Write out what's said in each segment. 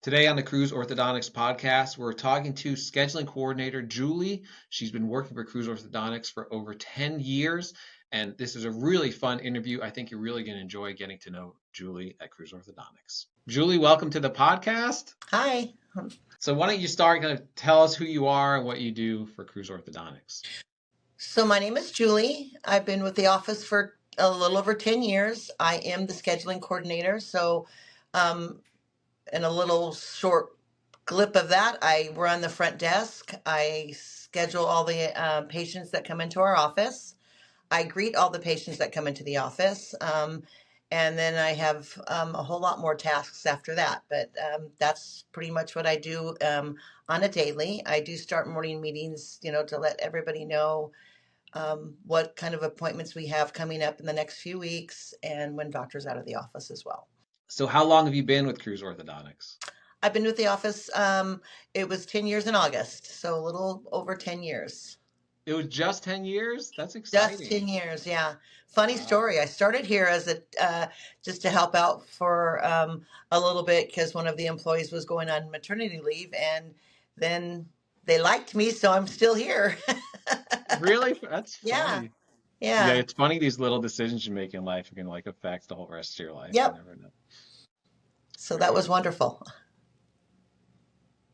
Today on the Cruz Orthodontics Podcast, we're talking to scheduling coordinator Julie. She's been working for Cruz Orthodontics for over 10 years, and this is a really fun interview. I think you're really going to enjoy getting to know Julie at Cruz Orthodontics. Julie, welcome to the podcast. Hi. So why don't you start, kind of tell us who you are and what you do for Cruz Orthodontics. So my name is Julie. I've been with the office for a little over 10 years. I am the scheduling coordinator. So in a little short clip of that, I run the front desk. I schedule all the patients that come into our office. I greet all the patients that come into the office. And then I have a whole lot more tasks after that. But that's pretty much what I do on a daily. I do start morning meetings, to let everybody know what kind of appointments we have coming up in the next few weeks and when doctor's out of the office as well. So how long have you been with Cruz Orthodontics? I've been with the office, it was 10 years in August, so a little over 10 years. It was just 10 years? That's exciting. Just 10 years, yeah. Funny story. I started here as just to help out for a little bit because one of the employees was going on maternity leave, and then they liked me, so I'm still here. Really? That's funny. Yeah, it's funny, these little decisions you make in life can affect the whole rest of your life. Yep. You never know. So that was wonderful.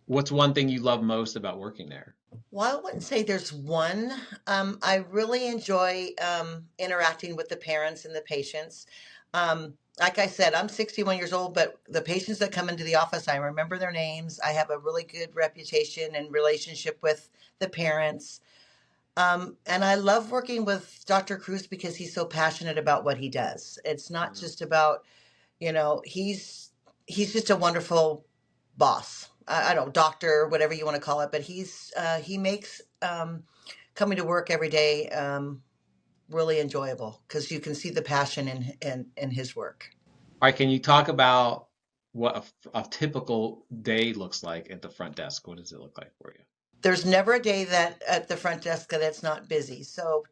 What's one thing you love most about working there? Well, I wouldn't say there's one. I really enjoy interacting with the parents and the patients. Like I said, I'm 61 years old, but the patients that come into the office, I remember their names. I have a really good reputation and relationship with the parents. And I love working with Dr. Cruz because he's so passionate about what he does. It's not just about, he's just a wonderful boss. I don't know, doctor, whatever you want to call it, but he makes coming to work every day really enjoyable because you can see the passion in his work. All right, can you talk about what a typical day looks like at the front desk? What does it look like for you? There's never a day that at the front desk that it's not busy. So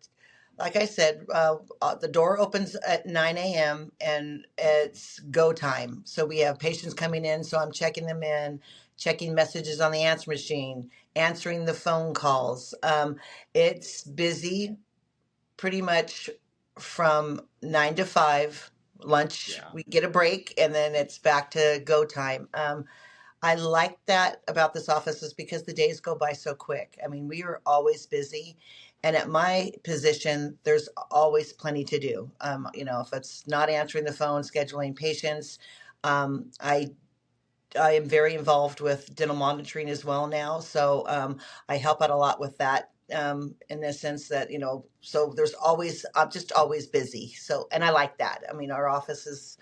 like I said, the door opens at 9 a.m. and it's go time. So we have patients coming in, so I'm checking them in, checking messages on the answer machine, answering the phone calls. It's busy pretty much from 9 to 5, lunch, we get a break, and then it's back to go time. I like that about this office is because the days go by so quick. I mean, we are always busy. And at my position, there's always plenty to do. If it's not answering the phone, scheduling patients, I am very involved with dental monitoring as well now. So I help out a lot with that in the sense that, so there's always, I'm just always busy. So, and I like that. I mean, our office is,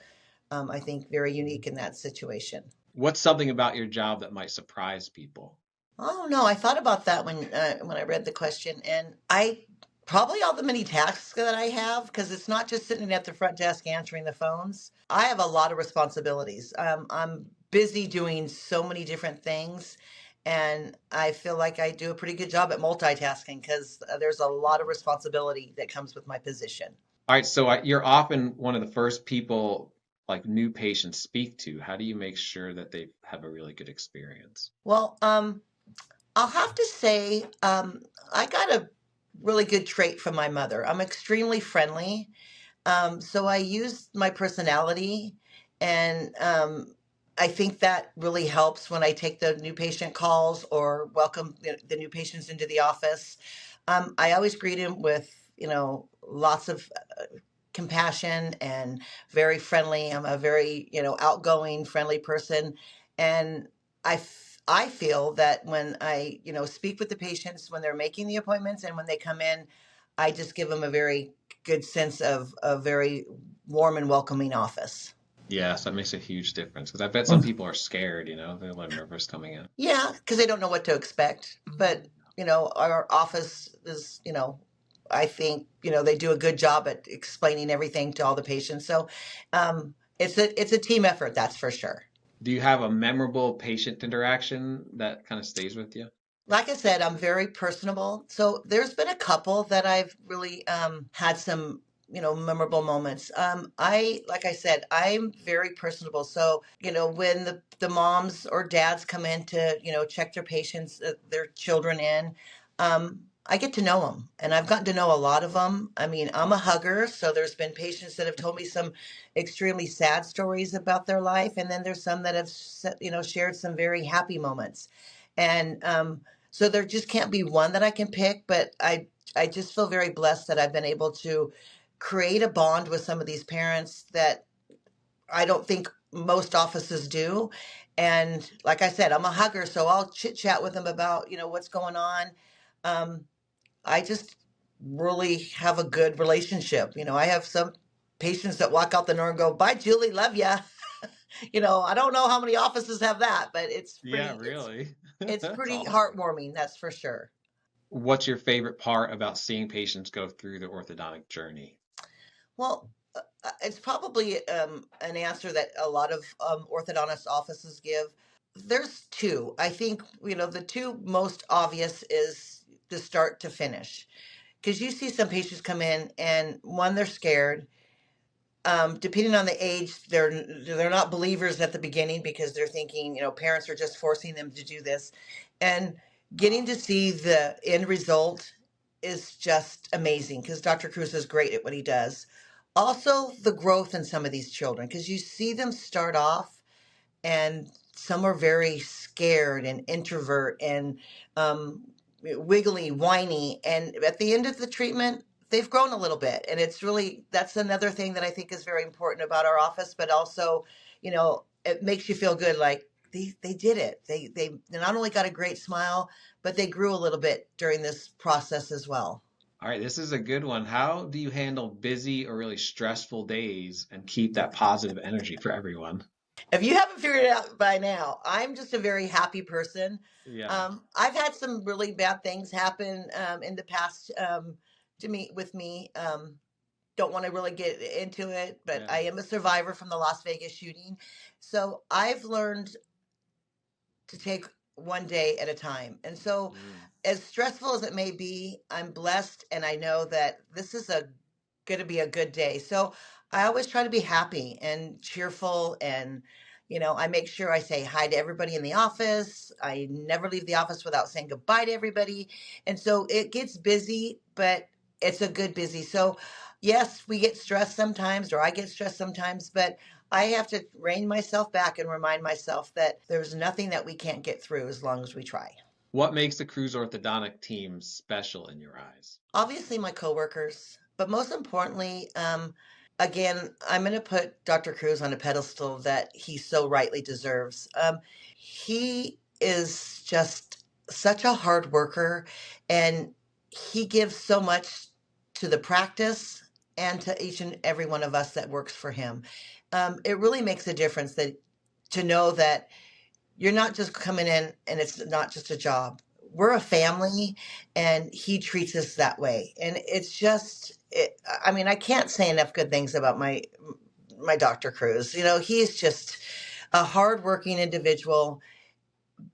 I think, very unique in that situation. What's something about your job that might surprise people? Oh, no, I thought about that when I read the question, and probably all the many tasks that I have, because it's not just sitting at the front desk answering the phones. I have a lot of responsibilities. I'm busy doing so many different things, and I feel like I do a pretty good job at multitasking because there's a lot of responsibility that comes with my position. All right, so you're often one of the first people like new patients speak to. How do you make sure that they have a really good experience? Well, I'll have to say I got a really good trait from my mother. I'm extremely friendly. So I use my personality, and I think that really helps when I take the new patient calls or welcome the new patients into the office. I always greet them with, lots of compassion and very friendly. I'm a very, outgoing, friendly person. And I feel that when I, speak with the patients, when they're making the appointments and when they come in, I just give them a very good sense of a very warm and welcoming office. Yes, that makes a huge difference because I bet some people are scared, they're a little nervous coming in. Yeah, because they don't know what to expect. But, our office is, I think, they do a good job at explaining everything to all the patients. So it's a team effort, that's for sure. Do you have a memorable patient interaction that kind of stays with you? Like I said, I'm very personable. So there's been a couple that I've really had some memorable moments. Like I said, I'm very personable. So, when the moms or dads come in to, check their patients, their children in, I get to know them, and I've gotten to know a lot of them. I mean, I'm a hugger, so there's been patients that have told me some extremely sad stories about their life, and then there's some that have, shared some very happy moments. And so there just can't be one that I can pick, but I just feel very blessed that I've been able to create a bond with some of these parents that I don't think most offices do. And like I said, I'm a hugger, so I'll chit chat with them about, what's going on. Um, I just really have a good relationship. I have some patients that walk out the door and go, "Bye, Julie, love ya." I don't know how many offices have that, but Yeah, really. it's That's pretty awesome. heartwarming, that's for sure. What's your favorite part about seeing patients go through the orthodontic journey? Well, it's probably an answer that a lot of orthodontist offices give. There's two. I think, the two most obvious is the start to finish. Because you see some patients come in and one, they're scared. Depending on the age, they're not believers at the beginning because they're thinking, parents are just forcing them to do this. And getting to see the end result is just amazing because Dr. Cruz is great at what he does. Also, the growth in some of these children because you see them start off and some are very scared and introvert and wiggly, whiny. And at the end of the treatment, they've grown a little bit. And that's another thing that I think is very important about our office, but also, it makes you feel good like they did it. They not only got a great smile, but they grew a little bit during this process as well. All right, this is a good one. How do you handle busy or really stressful days and keep that positive energy for everyone? If you haven't figured it out by now, I'm just a very happy person. Yeah, I've had some really bad things happen in the past to me with me. Don't want to really get into it, but yeah. I am a survivor from the Las Vegas shooting. So I've learned to take one day at a time. And so, Mm. as stressful as it may be, I'm blessed and I know that this is a going to be a good day. So, I always try to be happy and cheerful and I make sure I say hi to everybody in the office. I never leave the office without saying goodbye to everybody. And so it gets busy, but it's a good busy. So, yes, we get stressed sometimes, or I get stressed sometimes, but I have to rein myself back and remind myself that there's nothing that we can't get through as long as we try. What makes the Cruz Orthodontic team special in your eyes? Obviously, my coworkers, but most importantly, again, I'm going to put Dr. Cruz on a pedestal that he so rightly deserves. He is just such a hard worker, and he gives so much to the practice and to each and every one of us that works for him. It really makes a difference that to know that you're not just coming in and it's not just a job. We're a family and he treats us that way. And it's just I mean, I can't say enough good things about my Dr. Cruz. He's just a hardworking individual,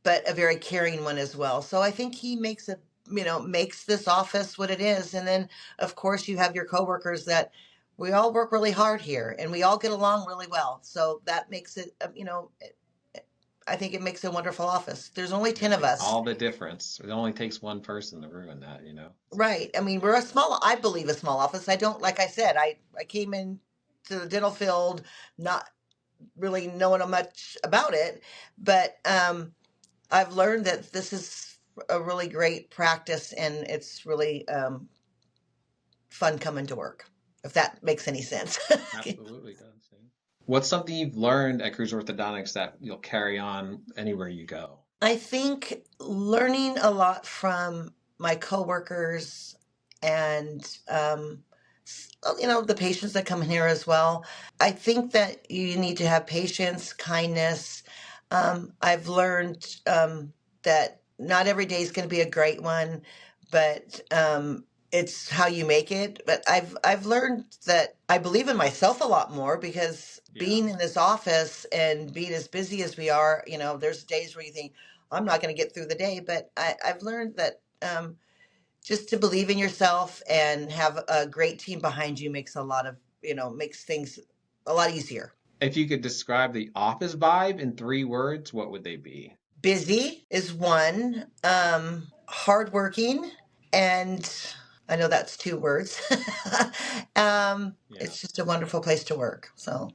but a very caring one as well. So I think he makes this office what it is. And then of course you have your coworkers that we all work really hard here and we all get along really well. So that makes it I think it makes a wonderful office. There's only It 10 of makes us. all the difference. It only takes one person to ruin that. Right. I mean, I believe a small office. I don't, like I said, I came in to the dental field not really knowing much about it, but I've learned that this is a really great practice and it's really fun coming to work, if that makes any sense. Absolutely does. Yeah. What's something you've learned at Cruz Orthodontics that you'll carry on anywhere you go? I think learning a lot from my coworkers and the patients that come in here as well. I think that you need to have patience, kindness. I've learned that not every day is going to be a great one, but it's how you make it. But I've learned that I believe in myself a lot more because Yeah. being in this office and being as busy as we are, there's days where you think I'm not going to get through the day. But I've learned that just to believe in yourself and have a great team behind you makes a lot of, makes things a lot easier. If you could describe the office vibe in 3 words, what would they be? Busy is one, hardworking, and I know that's 2 words. Yeah. It's just a wonderful place to work. So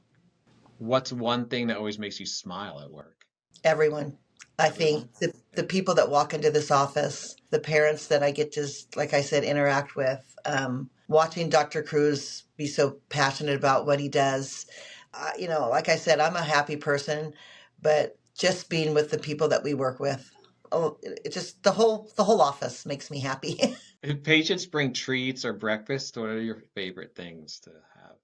What's one thing that always makes you smile at work? everyone, I think Everyone? the people that walk into this office, the parents that I get to, like I said, interact with, watching Dr. Cruz be so passionate about what he does. Like I said, I'm a happy person, but just being with the people that we work with, oh, it just the whole office makes me happy. If patients bring treats or breakfast, what are your favorite things to have?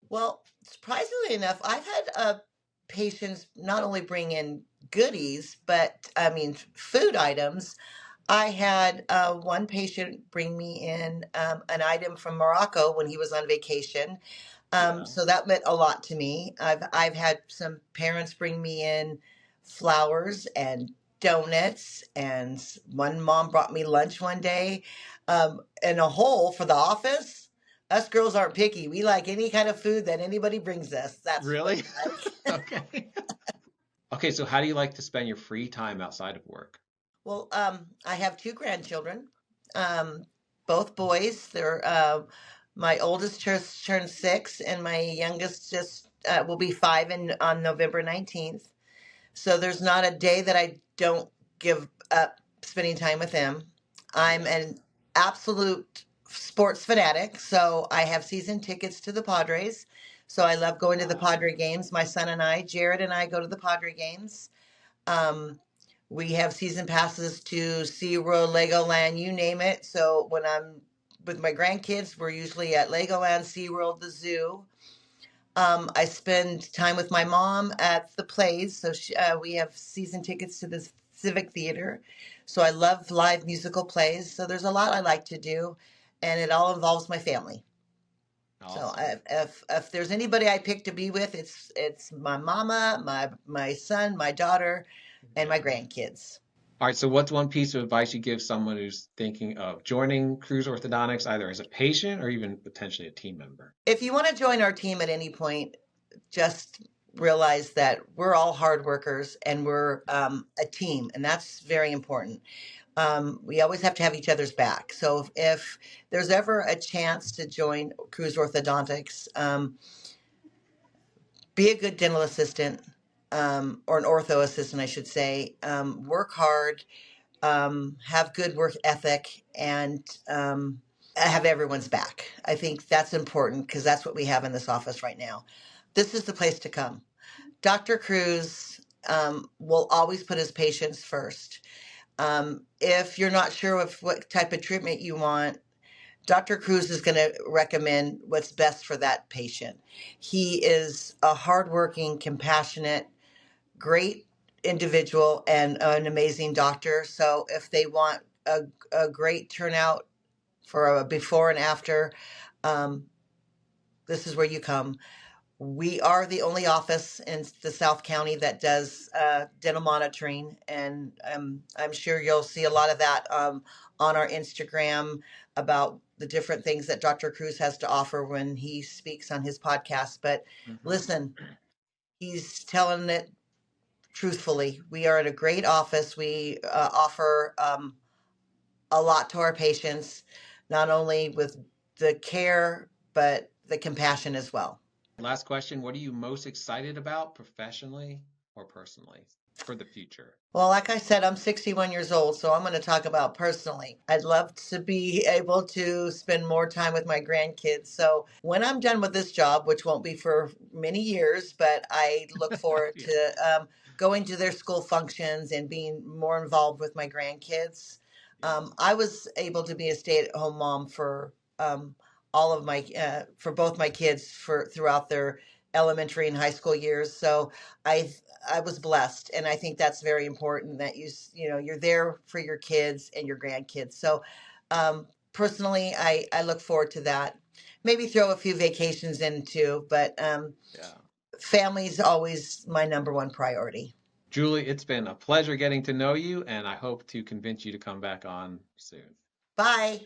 Well, surprisingly enough, I've had patients not only bring in goodies, but I mean food items. I had one patient bring me in an item from Morocco when he was on vacation. Yeah. So that meant a lot to me. I've had some parents bring me in flowers and donuts, and one mom brought me lunch one day. And a whole for the office. Us girls aren't picky. We like any kind of food that anybody brings us. That's what Really? we like. Okay. Okay, so how do you like to spend your free time outside of work? Well, I have 2 grandchildren, um, both boys. They're my oldest just turned 6, and my youngest just will be 5 on November 19th. So there's not a day that I don't give up spending time with them. I'm Yeah. an absolute sports fanatic, so I have season tickets to the Padres. So I love going to the Wow. Padre games. My son and I, Jared and I, go to the Padre games. Um, we have season passes to SeaWorld, Legoland, you name it. So when I'm with my grandkids, we're usually at Legoland, SeaWorld, the zoo. I spend time with my mom at the plays. So we have season tickets to the Civic Theater. So I love live musical plays. So there's a lot I like to do, and it all involves my family. So Awesome. if there's anybody I pick to be with, it's my mama, my son, my daughter, and my Yeah. grandkids. All right, so what's one piece of advice you give someone who's thinking of joining Cruz Orthodontics, either as a patient or even potentially a team member? If you want to join our team at any point, just realize that we're all hard workers and we're a team, and that's very important. We always have to have each other's back. So if there's ever a chance to join Cruz Orthodontics, be a good dental assistant, or an ortho assistant, I should say. Work hard, have good work ethic, and have everyone's back. I think that's important because that's what we have in this office right now. This is the place to come. Dr. Cruz will always put his patients first. If you're not sure of what type of treatment you want, Dr. Cruz is going to recommend what's best for that patient. He is a hardworking, compassionate, great individual and an amazing doctor. So if they want a great turnout for a before and after, um, this is where you come. We are the only office in the South County that does dental monitoring, and I'm sure you'll see a lot of that on our Instagram about the different things that Dr. Cruz has to offer when he speaks on his podcast. But Hmm. listen, he's telling it truthfully. We are at a great office. We offer a lot to our patients, not only with the care, but the compassion as well. Last question, what are you most excited about professionally or personally for the future? Well, like I said, I'm 61 years old, so I'm going to talk about personally. I'd love to be able to spend more time with my grandkids. So when I'm done with this job, which won't be for many years, but I look forward Yeah. to going to their school functions and being more involved with my grandkids. Yes. I was able to be a stay-at-home mom for all of my for both my kids for throughout their elementary and high school years. So I I was blessed, and I think that's very important that you're there for your kids and your grandkids. So personally, I look forward to that. Maybe throw a few vacations in too, but Yeah. family's always my number one priority. Julie, it's been a pleasure getting to know you, and I hope to convince you to come back on soon. Bye.